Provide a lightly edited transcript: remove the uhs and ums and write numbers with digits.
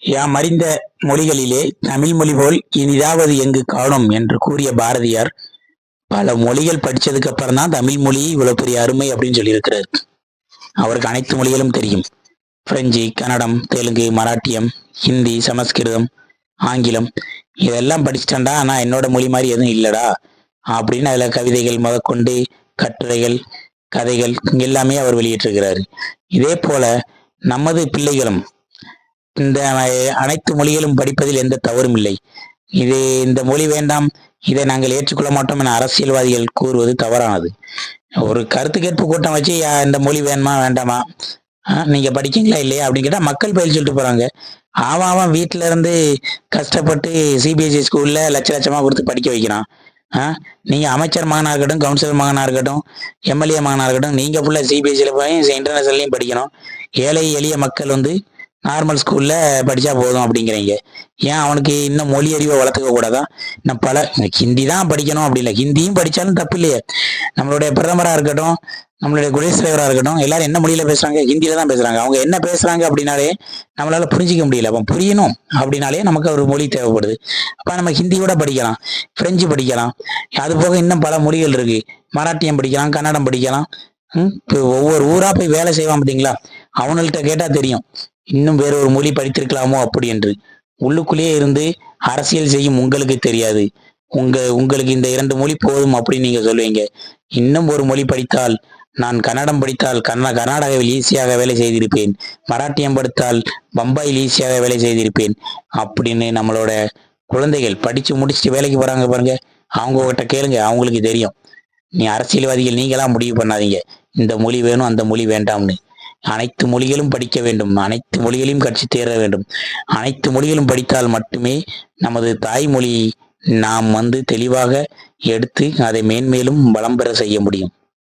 யாம் அறிந்த மொழிகளிலே தமிழ் மொழி போல் இனிதாவது எங்கு காணோம் என்று கூறிய பாரதியார் பல மொழிகள் படிச்சதுக்கு அப்புறம் தான் தமிழ் மொழி இவ்வளவு பெரிய அருமை அப்படின்னு சொல்லியிருக்கிறார். அவருக்கு அனைத்து மொழிகளும் தெரியும். பிரெஞ்சு, கன்னடம், தெலுங்கு, மராட்டியம், ஹிந்தி, சமஸ்கிருதம், ஆங்கிலம் இதெல்லாம் படிச்சிட்டேன்டா. ஆனா என்னோட மொழி மாதிரி எதுவும் இல்லடா அப்படின்னு அதுல கவிதைகள் முதற்கொண்டு கட்டுரைகள், கதைகள் எல்லாமே அவர் வெளியிட்டிருக்கிறாரு. இதே போல நமது பிள்ளைகளும் இந்த அனைத்து மொழிகளும் படிப்பதில் எந்த தவறும் இல்லை. இந்த மொழி வேண்டாம், இதை நாங்கள் ஏற்றுக்கொள்ள மாட்டோம் என அரசியல்வாதிகள் கூறுவது தவறானது. ஒரு கருத்து கேட்பு கூட்டம் வச்சு இந்த மொழி வேணுமா வேண்டாமா, நீங்க படிக்கீங்களா இல்லையா அப்படின்னு கேட்டா மக்கள் பயில் சொல்லிட்டு போறாங்க. அவன் வீட்டுல இருந்து கஷ்டப்பட்டு சிபிஎஸ்இ ஸ்கூல்ல லட்சமா கொடுத்து படிக்க வைக்கிறான். நீங்க அமைச்சர் மகனா இருக்கட்டும், கவுன்சிலர் மகனா இருக்கட்டும், எம்எல்ஏ மகனா இருக்கட்டும், நீங்க ஃபுல்லா சிபிஎஸ்சியில போய் இன்டர்நேஷனல்லையும் படிக்கணும். ஏழை எளிய மக்கள் நார்மல் ஸ்கூல்ல படிச்சா போதும் அப்படிங்கிறீங்க. ஏன் அவனுக்கு இன்னும் மொழி அறிவை வளர்த்துக்க கூடாதான்? இன்னும் பல ஹிந்தி தான் படிக்கணும் அப்படி இல்லை, ஹிந்தியும் படிச்சாலும் தப்பு இல்லையே. நம்மளுடைய பிரதமரா இருக்கட்டும், நம்மளுடைய குடியரசுத் தலைவராக இருக்கட்டும், எல்லாரும் என்ன மொழியில பேசுறாங்க? ஹிந்தியில தான் பேசுறாங்க. அவங்க என்ன பேசுறாங்க அப்படின்னாலே நம்மளால புரிஞ்சிக்க முடியல. அப்ப புரியணும் அப்படின்னாலே நமக்கு ஒரு மொழி தேவைப்படுது. அப்ப நம்ம ஹிந்தி கூட படிக்கலாம், பிரெஞ்சு படிக்கலாம், அது போக இன்னும் பல மொழிகள் இருக்கு. மராட்டியம் படிக்கலாம், கன்னடம் படிக்கலாம். ஒவ்வொரு ஊரா போய் வேலை செய்வான் பார்த்தீங்களா, அவங்கள்ட்ட கேட்டா தெரியும் இன்னும் வேற ஒரு மொழி படித்திருக்கலாமோ அப்படி என்று. உள்ளுக்குள்ளேயே இருந்து அரசியல் செய்யும் உங்களுக்கு தெரியாது. உங்களுக்கு இந்த 2 மொழி போதும் அப்படின்னு நீங்க சொல்லுவீங்க. இன்னும் ஒரு மொழி படித்தால், நான் கன்னடம் படித்தால் கர்நாடகாவில் ஈஸியாக வேலை செய்திருப்பேன், மராட்டியம் படித்தால் பம்பாயில் ஈஸியாக வேலை செய்திருப்பேன் அப்படின்னு நம்மளோட குழந்தைகள் படிச்சு முடிச்சுட்டு வேலைக்கு போறாங்க பாருங்க, அவங்க கிட்ட கேளுங்க, அவங்களுக்கு தெரியும். நீ அரசியல்வாதிகள் நீங்களாம் முடிவு பண்ணாதீங்க இந்த மொழி வேணும் அந்த மொழி வேண்டாம்னு. அனைத்து மொழிகளும் படிக்க வேண்டும், அனைத்து மொழிகளையும் கற்று தேர வேண்டும். அனைத்து மொழிகளும் படித்தால் மட்டுமே நமது தாய்மொழியை நாம் தெளிவாக எடுத்து அதை மேன்மேலும் வளம் பெற செய்ய முடியும்.